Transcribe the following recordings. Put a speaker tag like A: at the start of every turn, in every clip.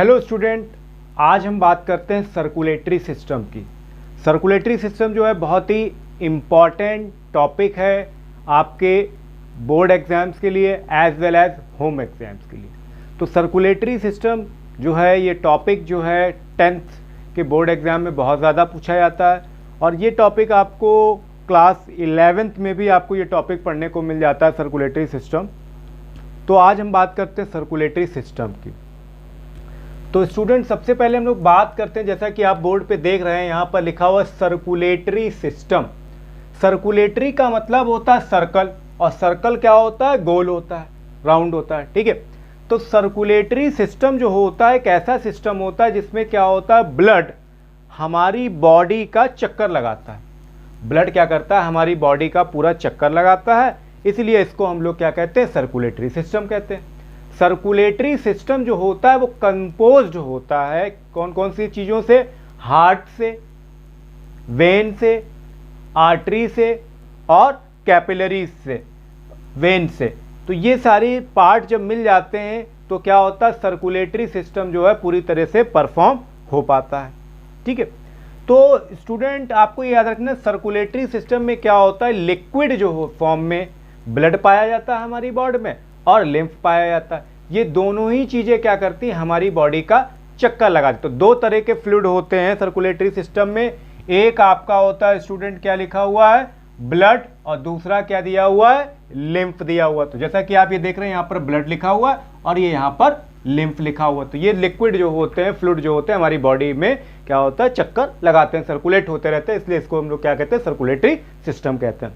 A: Hello student, आज हम बात करते हैं सर्कुलेटरी सिस्टम की। सर्कुलेटरी सिस्टम जो है बहुत ही इम्पॉर्टेंट टॉपिक है आपके बोर्ड एग्ज़ाम्स के लिए as well as home exams के लिए। तो सर्कुलेटरी सिस्टम जो है ये टॉपिक जो है 10th के बोर्ड एग्ज़ाम में बहुत ज़्यादा पूछा जाता है और ये टॉपिक आपको क्लास 11th में भी आपको ये टॉपिक पढ़ने को मिल जाता है, सर्कुलेटरी सिस्टम। तो आज हम बात करते हैं सर्कुलेटरी सिस्टम की। तो स्टूडेंट, सबसे पहले हम लोग बात करते हैं, जैसा कि आप बोर्ड पे देख रहे हैं यहाँ पर लिखा हुआ सर्कुलेटरी सिस्टम। सर्कुलेटरी का मतलब होता है सर्कल, और सर्कल क्या होता है? गोल होता है, राउंड होता है, ठीक है। तो सर्कुलेटरी सिस्टम जो होता है एक ऐसा सिस्टम होता है जिसमें क्या होता है, ब्लड हमारी बॉडी का चक्कर लगाता है। ब्लड क्या करता है? हमारी बॉडी का पूरा चक्कर लगाता है, इसलिए इसको हम लोग क्या कहते हैं? सर्कुलेटरी सिस्टम कहते हैं। सर्कुलेटरी सिस्टम जो होता है वो कंपोज्ड होता है कौन कौन सी चीज़ों से? हार्ट से, वेन से, आर्टरी से और कैपिलरीज से, वेन से। तो ये सारी पार्ट जब मिल जाते हैं तो क्या होता है? सर्कुलेटरी सिस्टम जो है पूरी तरह से परफॉर्म हो पाता है, ठीक है। तो स्टूडेंट, आपको ये याद रखना, सर्कुलेटरी सिस्टम में क्या होता है, लिक्विड जो हो फॉर्म में ब्लड पाया जाता है हमारी बॉडी में और लिम्फ पाया जाता है। ये दोनों ही चीज़ें क्या करती हैं? हमारी बॉडी का चक्कर लगाती। तो दो तरह के फ्लूइड होते हैं सर्कुलेटरी सिस्टम में। एक आपका होता है स्टूडेंट, क्या लिखा हुआ है? ब्लड, और दूसरा क्या दिया हुआ है? लिम्फ दिया हुआ। तो जैसा कि आप ये देख रहे हैं यहाँ पर ब्लड लिखा हुआ है और ये यहाँ पर लिम्फ लिखा हुआ। तो ये लिक्विड जो होते हैं, फ्लूइड जो होते हैं हमारी बॉडी में क्या होता है? चक्कर लगाते हैं, सर्कुलेट होते रहते हैं, इसलिए इसको हम लोग क्या कहते हैं? सर्कुलेटरी सिस्टम कहते हैं।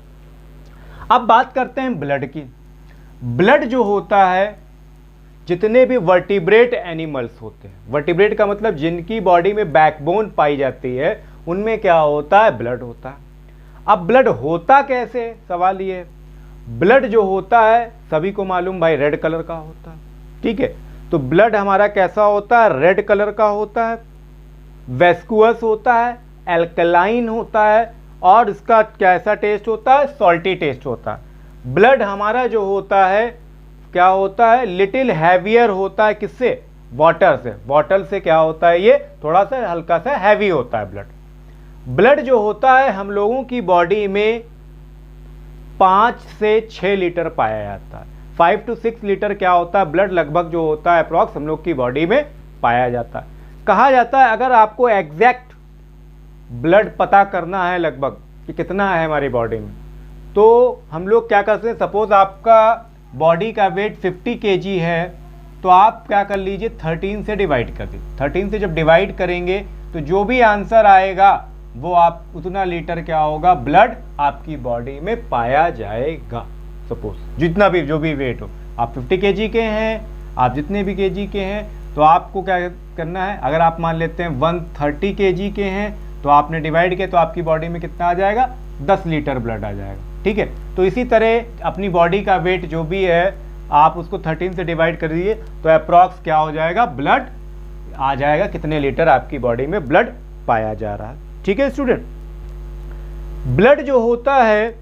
A: अब बात करते हैं ब्लड की। ब्लड जो होता है, जितने भी वर्टिब्रेट एनिमल्स होते हैं, वर्टिब्रेट का मतलब जिनकी बॉडी में बैकबोन पाई जाती है, उनमें क्या होता है? ब्लड होता है। अब ब्लड होता कैसे? सवाल ये, ब्लड जो होता है सभी को मालूम भाई रेड कलर का होता है, ठीक है। तो ब्लड हमारा कैसा होता है? रेड कलर का होता है, वेस्कुअस होता है, एल्कलाइन होता है और इसका कैसा टेस्ट होता है? सॉल्टी टेस्ट होता है। ब्लड हमारा जो होता है क्या होता है? लिटिल हैवियर होता है। किससे? वाटर से। वाटर से क्या होता है? ये थोड़ा सा हल्का सा हैवी होता है ब्लड। ब्लड जो होता है हम लोगों की बॉडी में 5 से 6 लीटर पाया जाता है। 5 to 6 लीटर क्या होता है? ब्लड लगभग जो होता है अप्रॉक्स हम लोग की बॉडी में पाया जाता है। कहा जाता है अगर आपको एग्जैक्ट ब्लड पता करना है लगभग कि कितना है हमारी बॉडी में, तो हम लोग क्या करते हैं, सपोज आपका बॉडी का वेट 50 kg है, तो आप क्या कर लीजिए, 13 से डिवाइड कर दीजिए। 13 से जब डिवाइड करेंगे तो जो भी आंसर आएगा वो आप उतना लीटर क्या होगा? ब्लड आपकी बॉडी में पाया जाएगा। सपोज जितना भी जो भी वेट हो, आप 50 kg के हैं, आप जितने भी kg के हैं, तो आपको क्या करना है, अगर आप मान लेते हैं 130 kg के हैं तो आपने डिवाइड किया तो आपकी बॉडी में कितना आ जाएगा? 10 लीटर ब्लड आ जाएगा, ठीक है। तो इसी तरह अपनी बॉडी का वेट जो भी है आप उसको 13 से डिवाइड कर दीजिए तो अप्रॉक्स क्या हो जाएगा? ब्लड आ जाएगा, कितने लीटर आपकी बॉडी में ब्लड पाया जा रहा है, ठीक है स्टूडेंट। ब्लड जो होता है,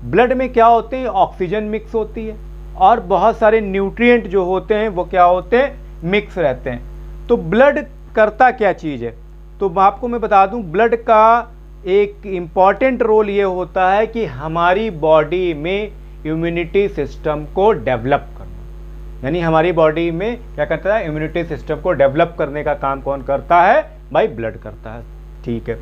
A: ब्लड में क्या होते हैं? ऑक्सीजन मिक्स होती है और बहुत सारे न्यूट्रिएंट जो होते हैं वो क्या होते हैं? मिक्स रहते हैं। तो ब्लड करता क्या चीज़ है? तो आपको मैं बता दूं, ब्लड का एक इम्पॉर्टेंट रोल ये होता है कि हमारी बॉडी में इम्यूनिटी सिस्टम को डेवलप करना। यानी हमारी बॉडी में क्या करता है? इम्यूनिटी सिस्टम को डेवलप करने का काम कौन करता है? भाई ब्लड करता है, ठीक है।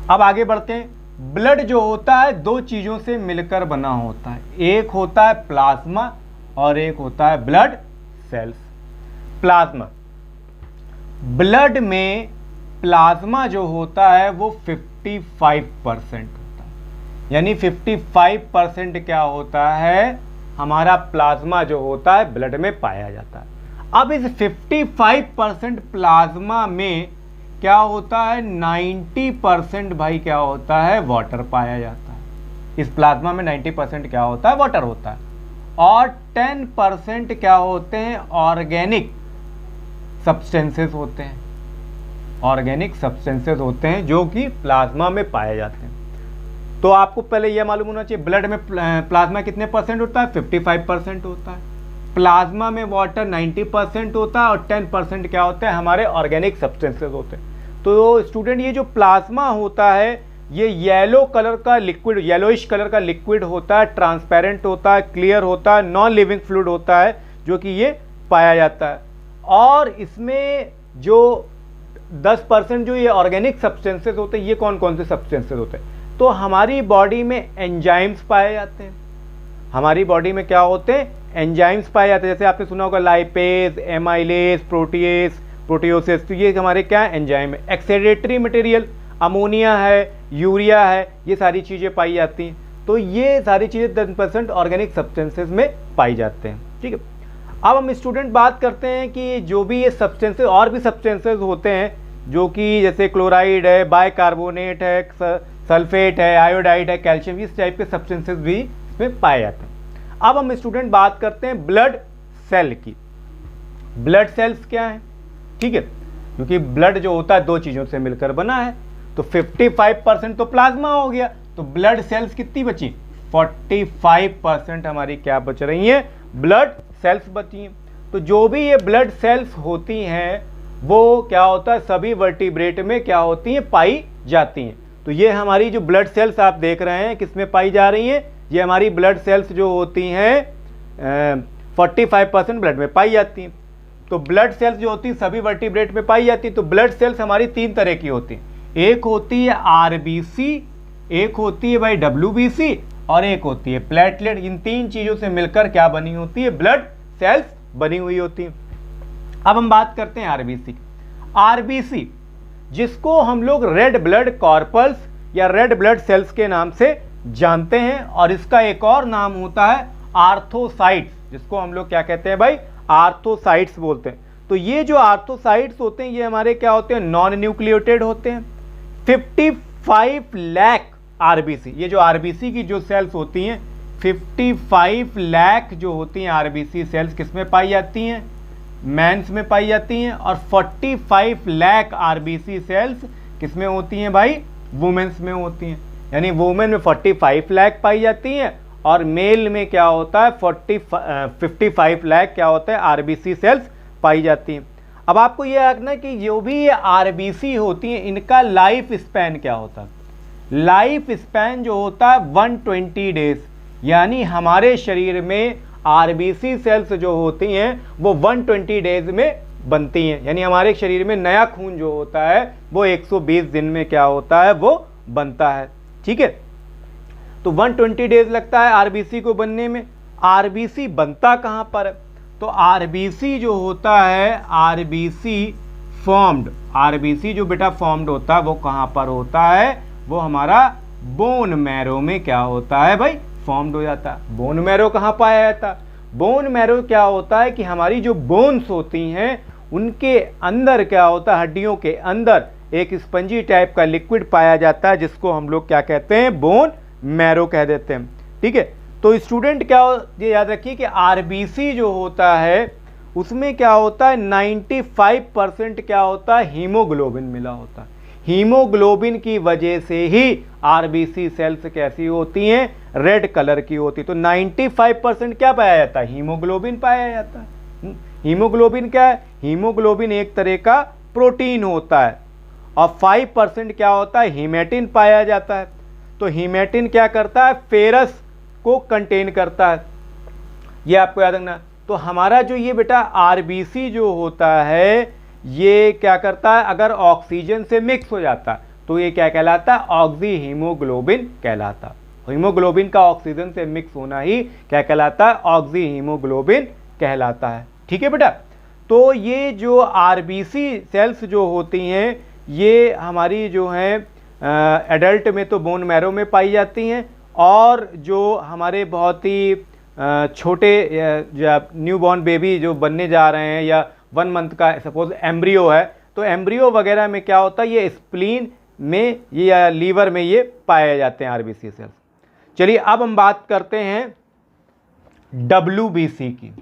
A: अब आगे बढ़ते हैं। ब्लड जो होता है दो चीज़ों से मिलकर बना होता है, एक होता है प्लाज्मा और एक होता है ब्लड सेल्स। प्लाज्मा, ब्लड में प्लाज्मा जो होता है वो 55% होता है। यानी 55% क्या होता है? हमारा प्लाज्मा जो होता है ब्लड में पाया जाता है। अब इस 55% प्लाज्मा में क्या होता है? 90% भाई क्या होता है? वाटर पाया जाता है। इस प्लाज्मा में 90% क्या होता है? वाटर होता है। और 10% क्या होते हैं? ऑर्गेनिक सब्सटेंसेस होते हैं। ऑर्गेनिक सब्सटेंसेस होते हैं जो कि प्लाज्मा में पाए जाते हैं। तो आपको पहले यह मालूम होना चाहिए ब्लड में प्लाज्मा कितने परसेंट होता है? 55% होता है, प्लाज्मा में वाटर 90% होता है और 10% क्या होता है, हमारे ऑर्गेनिक सब्सटेंसेस होते हैं। तो स्टूडेंट ये जो प्लाज्मा होता है ये येलो कलर का लिक्विड, येलोइश कलर का लिक्विड होता है, ट्रांसपेरेंट होता है, क्लियर होता है, नॉन लिविंग फ्लूइड होता है, जो कि ये पाया जाता है। और इसमें जो 10% जो ये ऑर्गेनिक सब्सटेंसेस होते हैं, ये कौन कौन से सब्सटेंसेस होते हैं, तो हमारी बॉडी में एंजाइम्स पाए जाते हैं। हमारी बॉडी में क्या होते हैं, एंजाइम्स पाए जाते हैं। जैसे आपने सुना होगा लाइपेज, एमाइलेज, प्रोटीएज, प्रोटियोसिस, तो ये हमारे क्या एंजाइम है। एक्सीडेटरी मटेरियल अमोनिया है, यूरिया है, ये सारी चीज़ें पाई जाती हैं। तो ये सारी चीज़ें 10% ऑर्गेनिक सब्सटेंसेस में पाई जाते हैं। ठीक है, अब हम स्टूडेंट बात करते हैं कि जो भी ये सब्सटेंसेस, और भी सब्सटेंसेस होते हैं जो कि जैसे क्लोराइड है, बाइकार्बोनेट है, सल्फेट है, आयोडाइड है, कैल्शियम, इस टाइप के सब्सटेंसेस भी इसमें पाए जाते हैं। अब हम स्टूडेंट बात करते हैं ब्लड सेल की। ब्लड सेल्स क्या है, ठीक है, क्योंकि ब्लड जो होता है दो चीज़ों से मिलकर बना है, तो 55% तो प्लाज्मा हो गया, तो ब्लड सेल्स कितनी बची, 45% हमारी क्या बच रही हैं, ब्लड सेल्स बची हैं। तो जो भी ये ब्लड सेल्स होती हैं वो क्या होता है, सभी वर्टिब्रेट में क्या होती हैं, पाई जाती हैं। तो ये हमारी जो ब्लड सेल्स आप देख रहे हैं किस में पाई जा रही हैं, ये हमारी ब्लड सेल्स जो होती हैं 45% ब्लड में पाई जाती हैं। तो ब्लड सेल्स जो होती हैं सभी वर्टिब्रेट में पाई जाती हैं। तो ब्लड सेल्स हमारी तीन तरह की होती हैं, एक होती है आरबीसी, एक होती है भाई डब्ल्यूबीसी, और एक होती है प्लेटलेट। इन तीन चीज़ों से मिलकर क्या बनी होती है, ब्लड सेल्स बनी हुई होती है। अब हम बात करते हैं आरबीसी। आरबीसी जिसको हम लोग रेड ब्लड कॉर्पल्स या रेड ब्लड सेल्स के नाम से जानते हैं, और इसका एक और नाम होता है आर्थोसाइट्स, जिसको हम लोग क्या कहते हैं भाई, आर्थोसाइट्स बोलते हैं। तो ये जो आर्थोसाइट्स होते हैं ये हमारे क्या होते हैं, नॉन न्यूक्लियोटेड होते हैं। 55 लाख आरबीसी, ये जो आरबीसी की जो सेल्स होती हैं 55 लाख जो होती हैं आरबीसी सेल्स किसमें पाई जाती हैं, मेंस में पाई जाती हैं। और 45 लाख आरबीसी सेल्स किसमें होती हैं भाई, वुमेन्स में होती हैं। यानी वुमेन में 45 लाख पाई जाती हैं और मेल में क्या होता है 55 लाख क्या होता है आरबीसी सेल्स पाई जाती हैं। अब आपको ये रखना कि जो भी ये आरबीसी होती हैं इनका लाइफ स्पैन क्या होता है, लाइफ स्पैन जो होता है 120 डेज। यानी हमारे शरीर में आरबीसी सेल्स जो होती हैं वो 120 डेज में बनती हैं। यानी हमारे शरीर में नया खून जो होता है वो 120 दिन में क्या होता है, वो बनता है। ठीक है, तो 120 डेज लगता है आरबीसी को बनने में। आरबीसी बनता कहाँ पर है, तो आरबीसी जो होता है, आरबीसी फॉर्म्ड, आरबीसी जो बेटा फॉर्म्ड होता है वो कहाँ पर होता है, वो हमारा बोन मैरो में क्या होता है भाई, फॉर्म्ड हो जाता है। बोन मैरो कहाँ पाया जाता है, बोन मैरो क्या होता है कि हमारी जो बोन्स होती हैं उनके अंदर क्या होता है, हड्डियों के अंदर एक स्पंजी टाइप का लिक्विड पाया जाता है जिसको हम लोग क्या कहते हैं, बोन मैरो कह देते हैं। ठीक है, तो स्टूडेंट क्या ये याद रखिए कि आरबीसी जो होता है उसमें क्या होता है 95% क्या होता है, हीमोग्लोबिन मिला होता है। हीमोग्लोबिन की वजह से ही आरबीसी सेल्स कैसी होती हैं, रेड कलर की होती। तो 95% क्या पाया जाता है, हीमोग्लोबिन पाया जाता है। हीमोग्लोबिन क्या है, हीमोग्लोबिन एक तरह का प्रोटीन होता है। और 5% क्या होता है, हीमेटिन पाया जाता है। तो हीमेटिन क्या करता है, फेरस को कंटेन करता है, ये आपको याद रखना। तो हमारा जो ये बेटा आरबीसी जो होता है ये क्या करता है, अगर ऑक्सीजन से मिक्स हो जाता है तो ये क्या कहलाता है, ऑक्सी हीमोग्लोबिन कहलाता है। हीमोग्लोबिन का ऑक्सीजन से मिक्स होना ही क्या कहलाता है, ऑक्सी हीमोग्लोबिन कहलाता है। ठीक है बेटा, तो ये जो आरबीसी सेल्स जो होती हैं ये हमारी जो हैं एडल्ट में तो बोन मैरो में पाई जाती हैं, और जो हमारे बहुत ही छोटे न्यू बॉर्न बेबी जो बनने जा रहे हैं या 1 मंथ का सपोज एम्ब्रियो है, तो एम्ब्रियो वगैरह में क्या होता है, ये स्प्लीन में ये या लीवर में ये पाए जाते हैं आरबीसी सेल्स। चलिए अब हम बात करते हैं डब्ल्यूबीसी की।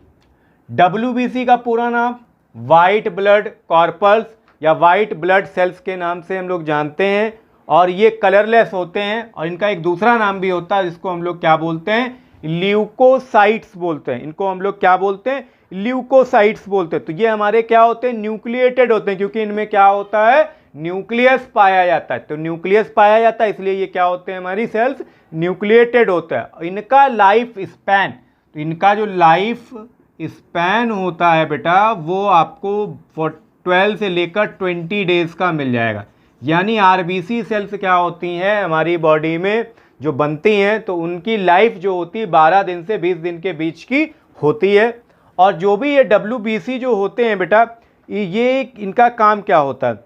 A: डब्ल्यूबीसी का पूरा नाम वाइट ब्लड कॉर्पल्स या वाइट ब्लड सेल्स के नाम से हम लोग जानते हैं, और ये कलरलेस होते हैं। और इनका एक दूसरा नाम भी होता है जिसको हम लोग क्या बोलते हैं, ल्यूकोसाइट्स बोलते हैं। इनको हम लोग क्या बोलते हैं? ल्यूकोसाइट्स बोलते हैं। तो ये हमारे क्या होते हैं? न्यूक्लिएटेड होते हैं, क्योंकि इनमें क्या होता है? न्यूक्लियस पाया जाता है। तो न्यूक्लियस पाया जाता है, इसलिए ये क्या होते हैं? हमारी सेल्स न्यूक्लिएटेड होता है। इनका लाइफ स्पैन, तो इनका जो लाइफ स्पैन होता है बेटा, वो आपको 12 से लेकर 20 डेज का मिल जाएगा। यानी आरबीसी सेल्स क्या होती हैं हमारी बॉडी में जो बनती हैं, तो उनकी लाइफ जो होती है 12 दिन से 20 दिन के बीच की होती है। और जो भी ये WBC जो होते हैं बेटा, ये इनका काम क्या होता है?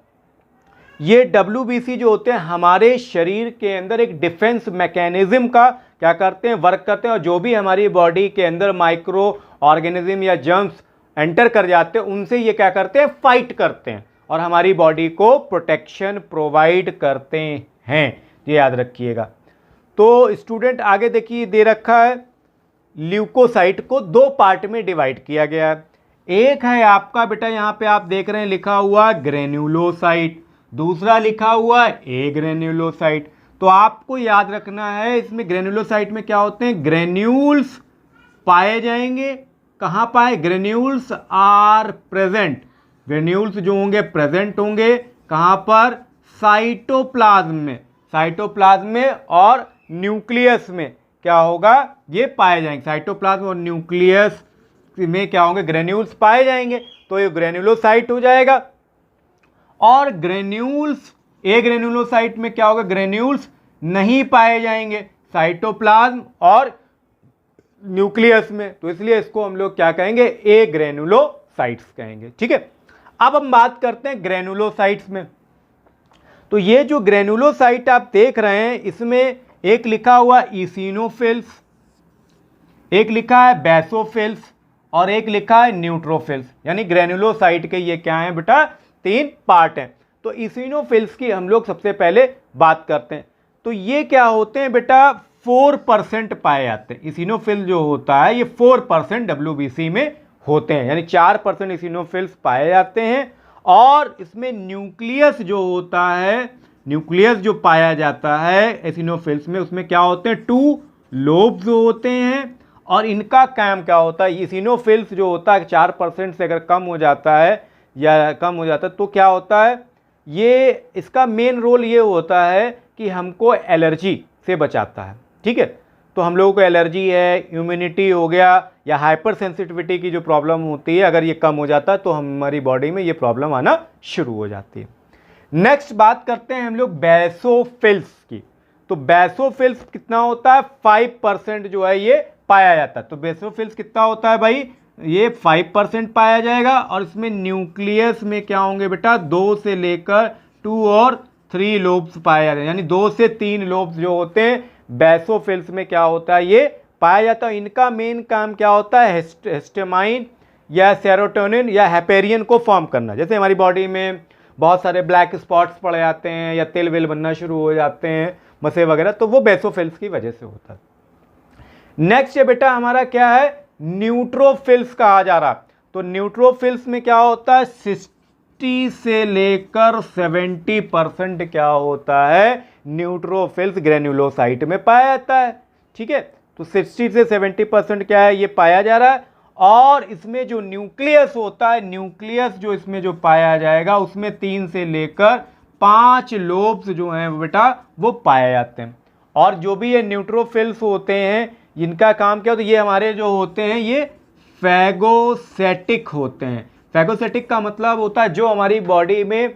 A: ये WBC जो होते हैं हमारे शरीर के अंदर एक डिफेंस मैकेनिज्म का क्या करते हैं? वर्क करते हैं। और जो भी हमारी बॉडी के अंदर माइक्रो ऑर्गेनिज्म या जर्म्स एंटर कर जाते हैं, उनसे ये क्या करते हैं? फाइट करते हैं और हमारी बॉडी को प्रोटेक्शन प्रोवाइड करते हैं। ये याद रखिएगा। तो स्टूडेंट आगे देखिए, दे रखा है ल्यूकोसाइट को 2 पार्ट में डिवाइड किया गया है। एक है आपका बेटा, यहां पे आप देख रहे हैं लिखा हुआ ग्रेन्युलोसाइट, दूसरा लिखा हुआ है ए ग्रेन्युलोसाइट। तो आपको याद रखना है, इसमें ग्रेन्युलोसाइट में क्या होते हैं? ग्रेन्यूल्स पाए जाएंगे। कहां पाए? ग्रेन्यूल्स आर प्रेजेंट, ग्रेन्यूल्स जो होंगे प्रेजेंट होंगे कहां पर? साइटोप्लाज्म में, साइटोप्लाज्म में और न्यूक्लियस में क्या होगा? ये पाए जाएंगे। साइटोप्लाज्म और न्यूक्लियस में क्या होंगे? ग्रेन्यूल्स पाए जाएंगे। तो ये ग्रेन्युलोसाइट हो जाएगा। और ग्रेन्यूल्स, ए ग्रेन्युलोसाइट में क्या होगा? ग्रेन्यूल्स नहीं पाए जाएंगे साइटोप्लाज्म और न्यूक्लियस में, तो इसलिए इसको हम लोग क्या कहेंगे? ए ग्रेन्युलोसाइट्स कहेंगे। ठीक है, अब हम बात करते हैं ग्रेन्युलोसाइट्स में। तो ये जो ग्रेन्युलोसाइट आप देख रहे हैं, इसमें एक लिखा हुआ ईसिनोफिल्स, एक लिखा है बेसोफिल्स और एक लिखा है न्यूट्रोफिल्स। यानी ग्रेन्युलोसाइट के ये क्या है बेटा? 3 पार्ट हैं। तो ईसिनोफिल्स की हम लोग सबसे पहले बात करते हैं। तो ये क्या होते हैं बेटा? 4% पाए जाते हैं। ईसिनोफिल जो होता है ये 4% WBC में होते हैं, यानी 4% ईसिनोफिल्स पाए जाते हैं। और इसमें न्यूक्लियस जो होता है, न्यूक्लियस जो पाया जाता है ईसिनोफिल्स में, उसमें क्या होते हैं? 2 लोब्स होते हैं। और इनका काम क्या होता है? ईसिनोफिल्स जो होता है 4% से अगर कम हो जाता है तो क्या होता है? ये इसका मेन रोल ये होता है कि हमको एलर्जी से बचाता है। ठीक है, तो हम लोगों को एलर्जी है, इम्यूनिटी हो गया या हाइपर सेंसिटिविटी की जो प्रॉब्लम होती है, अगर ये कम हो जाता है तो हमारी बॉडी में ये प्रॉब्लम आना शुरू हो जाती है। नेक्स्ट बात करते हैं हम लोग बेसोफिल्स की। तो बेसोफिल्स कितना होता है? 5% जो है ये पाया जाता है। तो बेसोफिल्स कितना होता है भाई? ये 5% पाया जाएगा। और इसमें न्यूक्लियस में क्या होंगे बेटा? 2 से लेकर 2 और 3 लोब्स पाए जाते हैं, यानी 2 से 3 लोब्स जो होते हैं बेसोफिल्स में क्या होता है? ये पाया जाता है। इनका मेन काम क्या होता है? हिस्टामाइन या सेरोटोनिन या हेपेरियन को फॉर्म करना। जैसे हमारी बॉडी में बहुत सारे ब्लैक स्पॉट्स पड़ जाते हैं या तेल वेल बनना शुरू हो जाते हैं, मसे वगैरह, तो वो बेसोफिल्स की वजह से होता है। नेक्स्ट है बेटा हमारा क्या है? न्यूट्रोफिल्स कहा जा रहा। तो न्यूट्रोफिल्स में क्या होता है? 60 से लेकर 70% क्या होता है? न्यूट्रोफिल्स ग्रेन्युलोसाइट में पाया जाता है। ठीक है, तो 60 से 70% क्या है? ये पाया जा रहा है। और इसमें जो न्यूक्लियस होता है, न्यूक्लियस जो इसमें जो पाया जाएगा, उसमें 3 से लेकर 5 लोब्स जो हैं बेटा वो पाए जाते हैं। और जो भी ये न्यूट्रोफिल्स होते हैं, इनका काम क्या होता है? ये हमारे जो होते हैं ये फैगोसेटिक होते हैं। फैगोसेटिक का मतलब होता है जो हमारी बॉडी में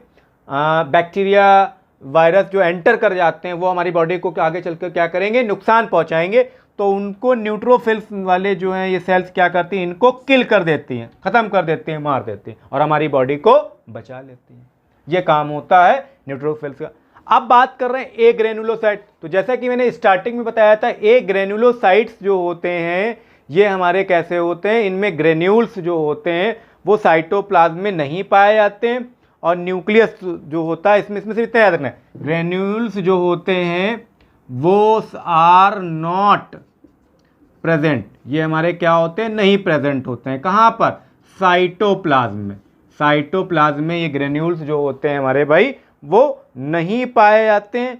A: बैक्टीरिया वायरस जो एंटर कर जाते हैं, वो हमारी बॉडी को आगे चलकर क्या करेंगे? नुकसान पहुंचाएंगे। तो उनको न्यूट्रोफिल्स वाले जो हैं ये सेल्स क्या करती हैं? इनको किल कर देती हैं, खत्म कर देती हैं, मार देती हैं और हमारी बॉडी को बचा लेती हैं। ये काम होता है न्यूट्रोफिल्स का। अब बात कर रहे हैं ए ग्रेनुलोसाइट। तो जैसा कि मैंने स्टार्टिंग में बताया था, ए ग्रेनुलोसाइट्स जो होते हैं ये हमारे कैसे होते हैं? इनमें ग्रेन्यूल्स जो होते हैं वो साइटोप्लाज्म में नहीं पाए जाते हैं। और न्यूक्लियस जो होता है इसमें सिर्फ इतना याद रखना है, ग्रेन्यूल्स जो होते हैं वो आर नॉट प्रेजेंट। ये हमारे क्या होते हैं? नहीं प्रेजेंट होते हैं। कहाँ पर? साइटोप्लाज्म में। साइटोप्लाज्म में ये ग्रेन्यूल्स जो होते हैं हमारे भाई वो नहीं पाए जाते हैं,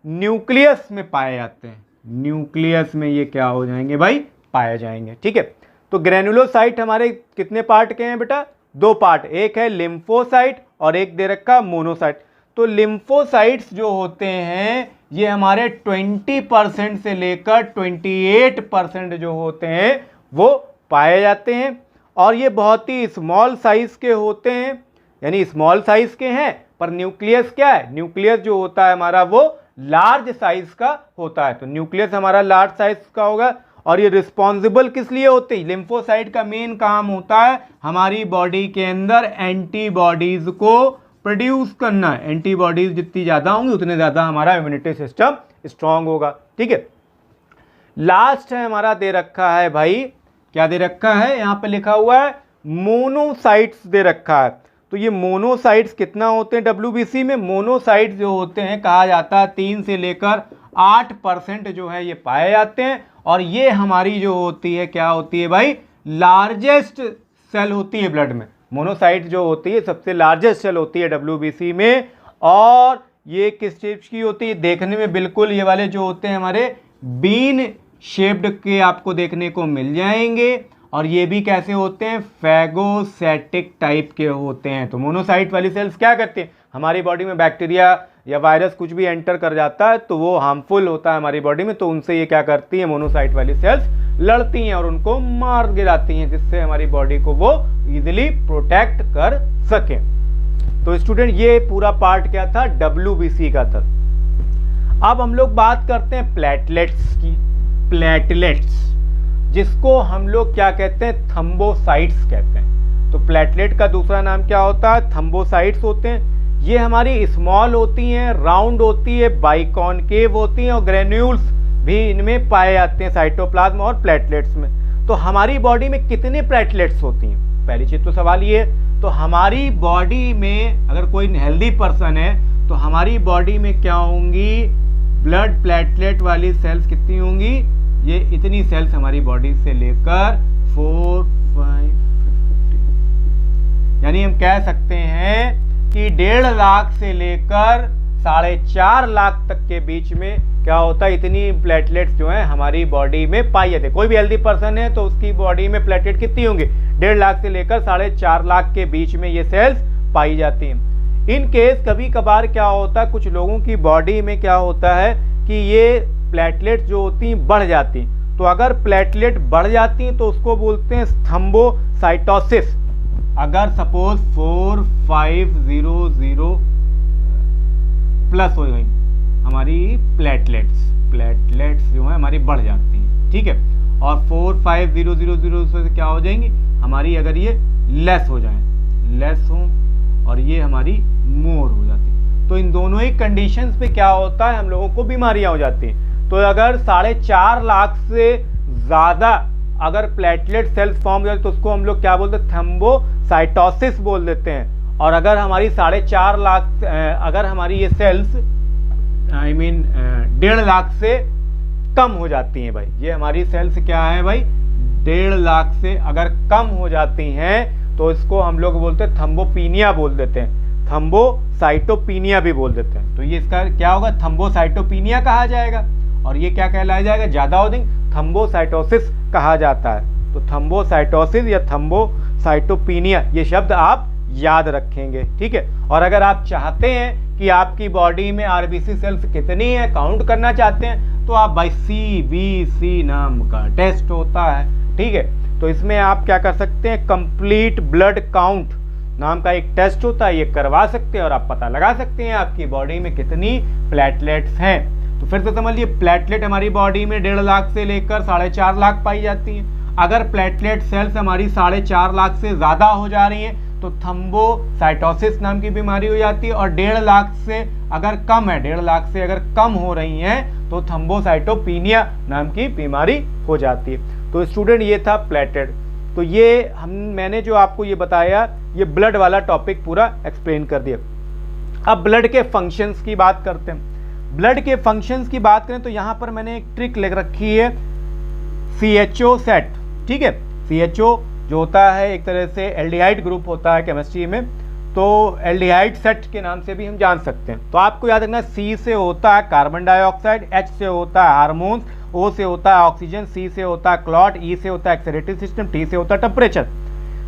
A: न्यूक्लियस में पाए जाते हैं। न्यूक्लियस में ये क्या हो जाएंगे भाई, पाए जाएंगे। ठीक है, तो ग्रेनुलोसाइट हमारे कितने पार्ट के हैं बेटा, 2 पार्ट, एक है लिम्फोसाइट और एक दे रखा मोनोसाइट। तो लिम्फोसाइट्स जो होते हैं ये हमारे 20% से लेकर 28% जो होते हैं वो पाए जाते हैं, और ये बहुत ही स्मॉल साइज के होते हैं, यानी स्मॉल साइज के हैं, पर न्यूक्लियस क्या है, न्यूक्लियस जो होता है हमारा वो लार्ज साइज का होता है। तो न्यूक्लियस हमारा लार्ज साइज का होगा, और ये रिस्पॉन्सिबल किस लिए होते हैं, लिम्फोसाइट का मेन काम होता है हमारी बॉडी के अंदर एंटीबॉडीज को प्रोड्यूस करना है। एंटीबॉडीज जितनी ज़्यादा होंगी उतने ज़्यादा हमारा इम्यूनिटी सिस्टम स्ट्रांग होगा। ठीक है, लास्ट है हमारा दे रखा है भाई, क्या दे रखा है, यहाँ पे लिखा हुआ है मोनोसाइट्स दे रखा है। तो ये मोनोसाइट्स कितना होते हैं WBC में, मोनोसाइट्स जो होते हैं कहा जाता है 3 से लेकर 8% जो है ये पाए जाते हैं, और ये हमारी जो होती है क्या होती है भाई, लार्जेस्ट सेल होती है ब्लड में। मोनोसाइट जो होती है सबसे लार्जेस्ट सेल होती है WBC में, और ये किस चीज की होती है, देखने में बिल्कुल ये वाले जो होते हैं हमारे बीन शेप्ड के आपको देखने को मिल जाएंगे, और ये भी कैसे होते हैं, फैगोसाइटिक टाइप के होते हैं। तो मोनोसाइट वाली सेल्स क्या करते हैं, हमारी बॉडी में बैक्टीरिया या वायरस कुछ भी एंटर कर जाता है तो वो हार्मफुल होता है हमारी बॉडी में, तो उनसे ये क्या करती है, मोनोसाइट वाली सेल्स लड़ती हैं और उनको मार गिराती हैं, जिससे हमारी बॉडी को वो इजीली प्रोटेक्ट कर सके। तो स्टूडेंट ये पूरा पार्ट क्या था, WBC का था। अब हम लोग बात करते हैं प्लेटलेट्स की। प्लेटलेट्स जिसको हम लोग क्या कहते हैं, थम्बोसाइट्स कहते हैं। तो प्लेटलेट का दूसरा नाम क्या होता है, थम्बोसाइट्स होते हैं। ये हमारी स्मॉल होती हैं, राउंड होती है, बाइकॉनकेव होती हैं, और ग्रेन्यूल्स भी इनमें पाए जाते हैं साइटोप्लाज्म और प्लेटलेट्स में। तो हमारी बॉडी में कितने प्लेटलेट्स होती हैं, पहली चीज तो सवाल ये है। तो हमारी बॉडी में अगर कोई हेल्दी पर्सन है तो हमारी बॉडी में क्या होंगी, ब्लड प्लेटलेट वाली सेल्स कितनी होंगी, ये इतनी सेल्स हमारी बॉडी से लेकर 4, 5, 50, यानी हम कह सकते हैं कि 1.5 लाख से लेकर 4.5 लाख तक के बीच में क्या होता है, इतनी प्लेटलेट्स जो हैं हमारी बॉडी में पाई जाती है। कोई भी हेल्दी पर्सन है तो उसकी बॉडी में प्लेटलेट कितनी होंगी, 1.5 लाख से लेकर 4.5 लाख के बीच में ये सेल्स पाई जाती हैं। इन केस कभी कभार क्या होता है, कुछ लोगों की बॉडी में क्या होता है कि ये प्लेटलेट जो होती हैं बढ़ जाती हैं। तो अगर प्लेटलेट बढ़ जाती हैं तो उसको बोलते हैं थ्रोम्बोसाइटोसिस। अगर सपोज 4500 प्लस हो गई हमारी प्लेटलेट्स जो है हमारी बढ़ जाती हैं, ठीक है, और 45000 से क्या हो जाएंगी हमारी, अगर ये लेस हो और ये हमारी मोर हो जाती है, तो इन दोनों ही कंडीशंस पे क्या होता है, हम लोगों को बीमारियां हो जाती हैं। तो अगर 4.5 लाख से ज़्यादा अगर प्लेटलेट सेल्स फॉर्म हो जाए तो उसको हम लोग क्या बोलते हैं, थ्रोम्बोसाइटोसिस बोल देते हैं। और अगर हमारी 4.5 लाख अगर हमारी ये सेल्स 1.5 लाख से कम हो जाती हैं भाई, ये हमारी सेल्स क्या है भाई, 1.5 लाख से अगर कम हो जाती हैं तो इसको हम लोग बोलते हैं थ्रोम्बोपिनिया बोल देते हैं, थ्रोम्बोसाइटोपिनिया भी बोल देते हैं। तो ये इसका क्या होगा, थ्रोम्बोसाइटोपिनिया कहा जाएगा, और ये क्या कहलाया जाएगा, ज़्यादा हो जाएंगे थ्रोम्बोसाइटोसिस कहा जाता है। तो थ्रोम्बोसाइटोसिस या थ्रोम्बोसाइटोपिनिया ये शब्द आप याद रखेंगे, ठीक है। और अगर आप चाहते हैं कि आपकी बॉडी में आरबीसी सेल्स कितनी है काउंट करना चाहते हैं तो आप भाई CBC नाम का टेस्ट होता है, ठीक है। तो इसमें आप क्या कर सकते हैं, कंप्लीट ब्लड काउंट नाम का एक टेस्ट होता है, ये करवा सकते हैं और आप पता लगा सकते हैं आपकी बॉडी में कितनी प्लेटलेट्स हैं। तो फिर से समझ लीजिए, प्लेटलेट हमारी बॉडी में 1.5 लाख से लेकर 4.5 लाख पाई जाती हैं। अगर प्लेटलेट सेल्स हमारी 4.5 लाख से ज़्यादा हो जा रही हैं तो थ्रोम्बोसाइटोसिस नाम की बीमारी हो जाती है, और 1.5 लाख से अगर कम है, 1.5 लाख से अगर कम हो रही हैं तो थ्रोम्बोसाइटोपिनिया नाम की बीमारी हो जाती है। तो स्टूडेंट ये था प्लेटलेट। तो ये मैंने जो आपको ये बताया, ये ब्लड वाला टॉपिक पूरा एक्सप्लेन कर दिया। अब ब्लड के फंक्शंस की बात करते हैं। ब्लड के फंक्शंस की बात करें तो यहाँ पर मैंने एक ट्रिक लिख रखी है, CHO सेट, ठीक है। CHO जो होता है एक तरह से एल्डिहाइड ग्रुप होता है केमिस्ट्री में, तो एल्डिहाइड सेट के नाम से भी हम जान सकते हैं। तो आपको याद रखना, C से होता है कार्बन डाइऑक्साइड, H से होता है हार्मोन्स, O से होता है ऑक्सीजन, C से होता है क्लॉट, E से होता है एक्सेलेरेटरी सिस्टम, T से होता है टेम्परेचर।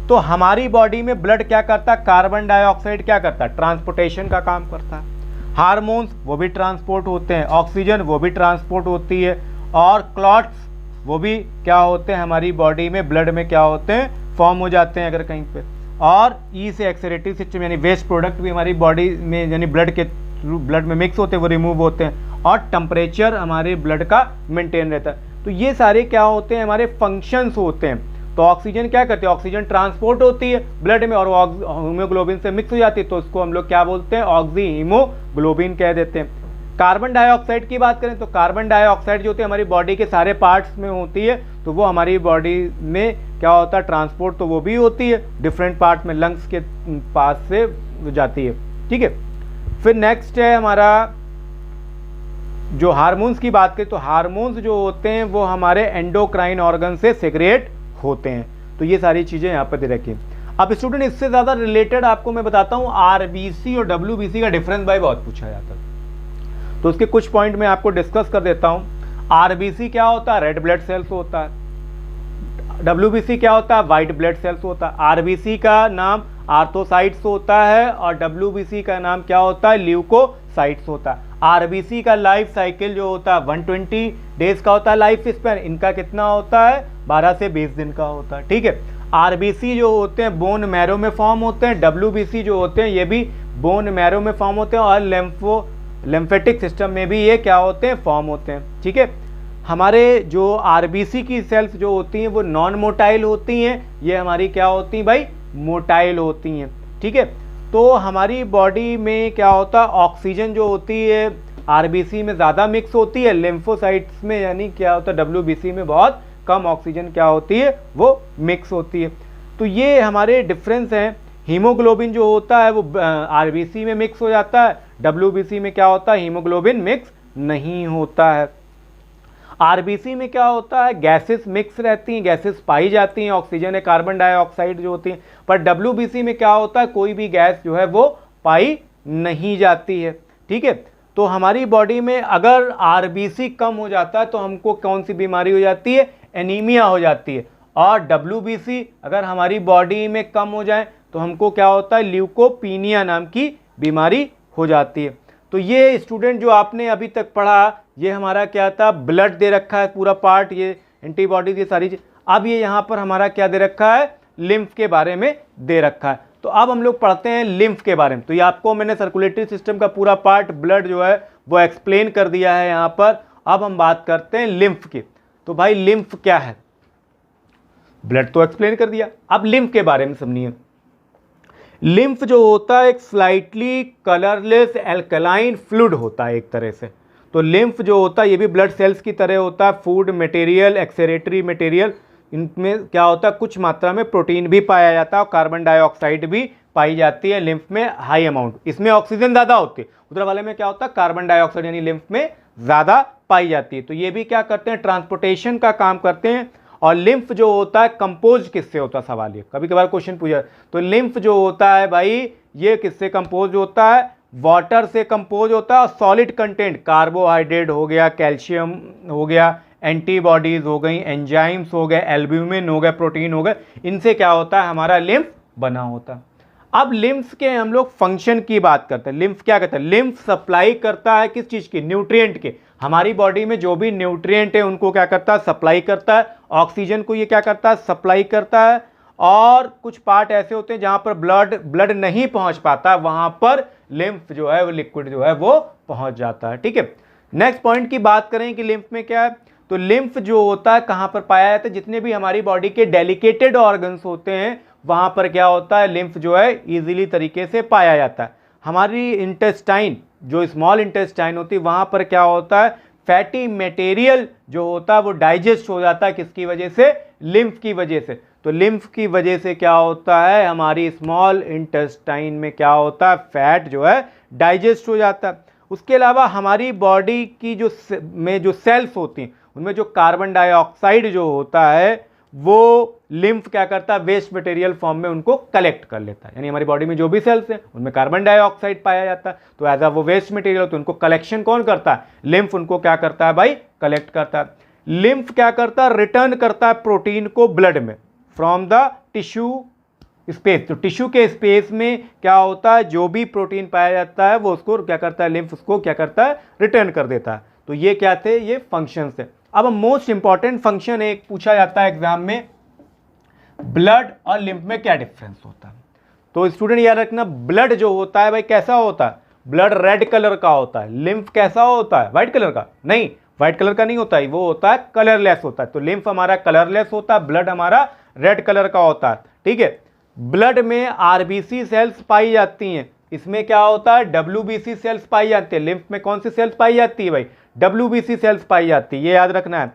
A: तो हमारी बॉडी में ब्लड क्या करता है, कार्बन डाइऑक्साइड क्या करता है, ट्रांसपोर्टेशन का काम करता है। हार्मोन्स वो भी ट्रांसपोर्ट होते हैं, ऑक्सीजन वो भी ट्रांसपोर्ट होती है, और क्लॉट्स वो भी क्या होते हैं हमारी बॉडी में, ब्लड में क्या होते हैं, फॉर्म हो जाते हैं अगर कहीं पे। और ई से एक्सेलेरेटरी सिस्टम यानी वेस्ट प्रोडक्ट भी हमारी बॉडी में यानी ब्लड में मिक्स होते हैं, वो रिमूव होते हैं, और टेम्परेचर हमारे ब्लड का मेंटेन रहता है। तो ये सारे क्या होते हैं, हमारे फंक्शंस होते हैं। तो ऑक्सीजन क्या करते हैं, ऑक्सीजन ट्रांसपोर्ट होती है ब्लड में और वो हीमोग्लोबिन से मिक्स हो जाती है, तो उसको हम लोग क्या बोलते हैं, ऑक्सी हीमोग्लोबिन कह देते हैं। कार्बन डाइऑक्साइड की बात करें तो कार्बन डाइऑक्साइड जो होती है हमारी बॉडी के सारे पार्ट्स में होती है, तो वो हमारी बॉडी में क्या होता है, ट्रांसपोर्ट तो वो भी होती है डिफरेंट पार्ट में, लंग्स के पास से जाती है। ठीक है, फिर नेक्स्ट है हमारा जो हार्मोन्स की बात करें, तो हार्मोन्स जो होते हैं वो हमारे एंडोक्राइन ऑर्गन से सेक्रेट होते हैं। तो ये सारी चीजें यहाँ पर दे रखी हैं। अब स्टूडेंट इससे ज्यादा रिलेटेड आपको मैं बताता हूँ, आरबीसी और डब्ल्यूबीसी का डिफरेंस भाई बहुत पूछा जाता है, तो उसके कुछ पॉइंट में आपको डिस्कस कर देता हूँ। आरबीसी क्या होता है, रेड ब्लड सेल्स होता है। डब्ल्यूबीसी क्या होता है, व्हाइट ब्लड सेल्स होता है। आरबीसी का नाम आर्थोसाइट्स होता है और डब्ल्यूबीसी का नाम क्या होता है, ल्यूकोसाइट्स होता है। आरबीसी का लाइफ साइकिल जो होता है 120 डेज का होता है लाइफ स्पैन, इनका कितना होता है, 12 से 20 दिन का होता है। ठीक है, आरबीसी जो होते हैं बोन मैरो में फॉर्म होते हैं, डब्ल्यूबीसी जो होते हैं ये भी बोन मैरो में फॉर्म होते हैं, और लिम्फेटिक सिस्टम में भी ये क्या होते हैं, फॉर्म होते हैं। ठीक है, हमारे जो आरबीसी की सेल्स जो होती हैं वो नॉन मोटाइल होती हैं, ये हमारी क्या होती हैं भाई, मोटाइल होती हैं। ठीक है, तो हमारी बॉडी में क्या होता है, ऑक्सीजन जो होती है आरबीसी में ज़्यादा मिक्स होती है, लिम्फोसाइट्स में यानी क्या होता है डब्ल्यूबीसी में बहुत कम ऑक्सीजन क्या होती है, वो मिक्स होती है। तो ये हमारे डिफरेंस हैं। हीमोग्लोबिन जो होता है वो आरबीसी में मिक्स हो जाता है, डब्ल्यूबीसी में क्या होता है, हीमोग्लोबिन मिक्स नहीं होता है। आरबीसी में क्या होता है, गैसेस मिक्स रहती हैं, गैसेस पाई जाती हैं, ऑक्सीजन है, कार्बन डाइऑक्साइड जो होती है। पर डब्ल्यूबीसी में क्या होता है, कोई भी गैस जो है वो पाई नहीं जाती है। ठीक है, तो हमारी बॉडी में अगर आरबीसी कम हो जाता है तो हमको कौन सी बीमारी हो जाती है, एनीमिया हो जाती है। और डब्ल्यूबीसी अगर हमारी बॉडी में कम हो जाए तो हमको क्या होता है, ल्यूकोपीनिया नाम की बीमारी हो जाती है। तो ये स्टूडेंट जो आपने अभी तक पढ़ा, ये हमारा क्या था, ब्लड दे रखा है पूरा पार्ट, ये एंटीबॉडीज, ये सारी चीज। अब ये यहाँ पर हमारा क्या दे रखा है, लिम्फ के बारे में दे रखा है। तो अब हम लोग पढ़ते हैं लिम्फ के बारे में। तो ये आपको मैंने सर्कुलेटरी सिस्टम का पूरा पार्ट ब्लड जो है वो एक्सप्लेन कर दिया है यहाँ पर। अब हम बात करते हैं लिम्फ की। तो भाई लिम्फ क्या है, ब्लड तो एक्सप्लेन कर दिया, अब लिम्फ के बारे में समझिए। लिम्फ जो होता है एक स्लाइटली कलरलेस एल्कलाइन फ्लूइड होता है एक तरह से। तो लिम्फ जो होता है ये भी ब्लड सेल्स की तरह होता है, फूड मटेरियल, एक्सक्रीटरी मटेरियल, इनमें क्या होता है कुछ मात्रा में प्रोटीन भी पाया जाता है और कार्बन डाइऑक्साइड भी पाई जाती है लिम्फ में हाई अमाउंट। इसमें ऑक्सीजन ज़्यादा होती है, उधर वाले में क्या होता है कार्बन डाइऑक्साइड यानी लिम्फ में ज़्यादा पाई जाती है। तो ये भी क्या करते हैं, ट्रांसपोर्टेशन का काम करते हैं। और लिम्फ जो होता है कंपोज किससे होता है, सवाल ये कभी कभार क्वेश्चन पूछा। तो लिम्फ जो होता है भाई ये किससे कंपोज होता है, वाटर से कंपोज होता है और सॉलिड कंटेंट, कार्बोहाइड्रेट हो गया, कैल्शियम हो गया, एंटीबॉडीज हो गई, एंजाइम्स हो गए, एल्ब्यूमिन हो गए, प्रोटीन हो गए, इनसे क्या होता है हमारा लिम्फ बना होता है। अब लिम्फ के हम लोग फंक्शन की बात करते हैं। लिम्फ क्या करता है, लिम्फ सप्लाई करता है किस चीज की, न्यूट्रिएंट के। हमारी बॉडी में जो भी न्यूट्रिएंट है उनको क्या करता है, सप्लाई करता है। ऑक्सीजन को ये क्या करता है, सप्लाई करता है। और कुछ पार्ट ऐसे होते हैं जहां पर ब्लड नहीं पहुंच पाता, वहां पर लिम्फ जो है वो लिक्विड जो है वो पहुंच जाता है। ठीक है, नेक्स्ट पॉइंट की बात करें कि लिम्फ में क्या है। तो लिम्फ जो होता है कहां पर पाया जाता है, जितने भी हमारी बॉडी के डेलिकेटेड ऑर्गन्स होते हैं वहां पर क्या होता है, लिम्फ जो है इजीली तरीके से पाया जाता है। हमारी इंटेस्टाइन जो स्मॉल इंटेस्टाइन होती है वहां पर क्या होता है, फैटी मटेरियल जो होता है वो डाइजेस्ट हो जाता है, किसकी वजह से, लिम्फ की वजह से। तो लिम्फ की वजह से क्या होता है, हमारी स्मॉल इंटेस्टाइन में क्या होता है, फैट जो है डाइजेस्ट हो जाता है। उसके अलावा हमारी बॉडी की जो सेल्स होती हैं उनमें जो कार्बन डाइऑक्साइड जो होता है वो लिम्फ क्या करता है, वेस्ट मटेरियल फॉर्म में उनको कलेक्ट कर लेता है। यानी हमारी बॉडी में जो भी सेल्स हैं उनमें कार्बन डाइऑक्साइड पाया जाता है, तो एज अ वो वेस्ट मटेरियल, तो उनको कलेक्शन कौन करता है, लिम्फ उनको क्या करता है भाई, कलेक्ट करता है। लिम्फ क्या करता है, रिटर्न करता है प्रोटीन को ब्लड में फ्रॉम द टिश्यू स्पेस। तो टिश्यू के स्पेस में क्या होता है, जो भी प्रोटीन पाया जाता है वो उसको क्या करता है, लिम्फ उसको क्या करता है, रिटर्न कर देता है। तो ये क्या थे, ये फंक्शंस थे। अब मोस्ट इंपॉर्टेंट फंक्शन एक पूछा जाता है एग्जाम में, ब्लड और लिम्फ में क्या डिफरेंस होता है। तो स्टूडेंट याद रखना, ब्लड जो होता है भाई कैसा होता है, ब्लड रेड कलर का होता है। लिम्फ कैसा होता है, व्हाइट कलर का नहीं, व्हाइट कलर का नहीं होता है, वो होता है कलरलेस होता है। तो लिम्फ हमारा कलरलेस होता है, ब्लड हमारा रेड कलर का होता है, ठीक है। ब्लड में आरबीसी सेल्स पाई जाती हैं, इसमें क्या होता है, डब्ल्यूबीसी सेल्स पाई जाती है। लिम्फ में कौन सी सेल्स पाई जाती है भाई, डब्ल्यूबीसी सेल्स पाई जाती है, ये याद रखना है।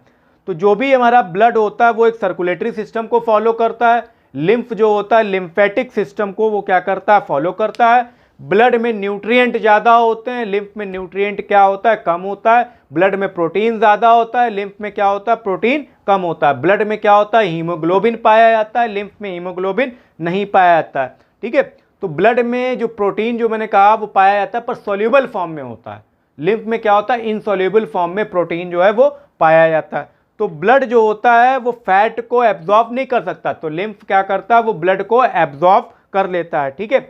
A: तो जो भी हमारा ब्लड होता है वो एक सर्कुलेटरी सिस्टम को फॉलो करता है। लिम्फ जो होता है लिम्फेटिक सिस्टम को वो क्या करता है, फॉलो करता है। ब्लड में न्यूट्रिएंट ज़्यादा होते हैं, लिम्फ में न्यूट्रिएंट क्या होता है, कम होता है। ब्लड में प्रोटीन ज़्यादा होता है, लिम्फ में क्या होता है, प्रोटीन कम होता है। ब्लड में क्या होता है, हीमोग्लोबिन पाया जाता है, लिम्फ में हीमोग्लोबिन नहीं पाया जाता है, ठीक है। तो ब्लड में जो प्रोटीन जो मैंने कहा वो पाया जाता है पर सोल्यूबल फॉर्म में होता है। लिम्फ में क्या होता है, इनसोल्यूबल फॉर्म में प्रोटीन जो है वो पाया जाता है। तो ब्लड जो होता है वो फैट को एब्जॉर्ब नहीं कर सकता, तो लिम्फ क्या करता है, वो ब्लड को एब्जॉर्ब कर लेता है, ठीक है।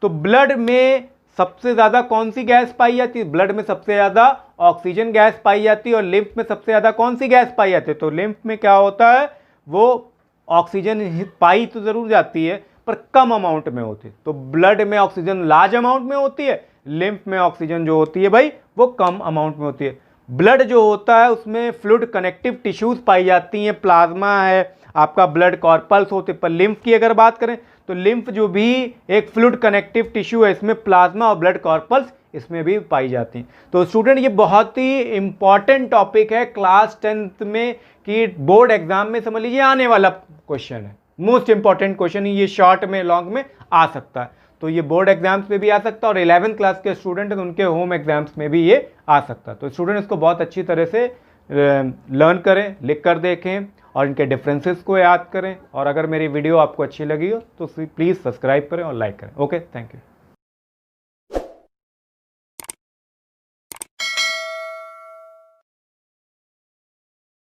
A: तो ब्लड में सबसे ज्यादा कौन सी गैस पाई जाती है, ब्लड में सबसे ज्यादा ऑक्सीजन गैस पाई जाती है। और लिम्फ में सबसे ज्यादा कौन सी गैस पाई जाती है, तो लिम्फ में क्या होता है, वो ऑक्सीजन पाई तो जरूर जाती है पर कम अमाउंट में होती है। तो ब्लड में ऑक्सीजन लार्ज अमाउंट में होती है, लिम्फ में ऑक्सीजन जो होती है भाई वो कम अमाउंट में होती है। ब्लड जो होता है उसमें फ्लूइड कनेक्टिव टिश्यूज पाई जाती हैं, प्लाज्मा है, आपका ब्लड कॉर्पल्स होते हैं। पर लिम्फ की अगर बात करें तो लिम्फ जो भी एक फ्लूइड कनेक्टिव टिश्यू है, इसमें प्लाज्मा और ब्लड कॉर्पल्स इसमें भी पाई जाती हैं। तो स्टूडेंट ये बहुत ही इंपॉर्टेंट टॉपिक है क्लास 10th में, कि बोर्ड एग्जाम में समझ लीजिए आने वाला क्वेश्चन है, मोस्ट इंपॉर्टेंट क्वेश्चन ये शॉर्ट में लॉन्ग में आ सकता है। तो ये बोर्ड एग्जाम्स में भी आ सकता है और 11th क्लास के स्टूडेंट हैं तो उनके होम एग्जाम्स में भी ये आ सकता है। तो स्टूडेंट इसको बहुत अच्छी तरह से लर्न करें, लिख कर देखें और इनके डिफरेंसेस को याद करें। और अगर मेरी वीडियो आपको अच्छी लगी हो तो प्लीज़ सब्सक्राइब करें और लाइक करें। Okay, thank you.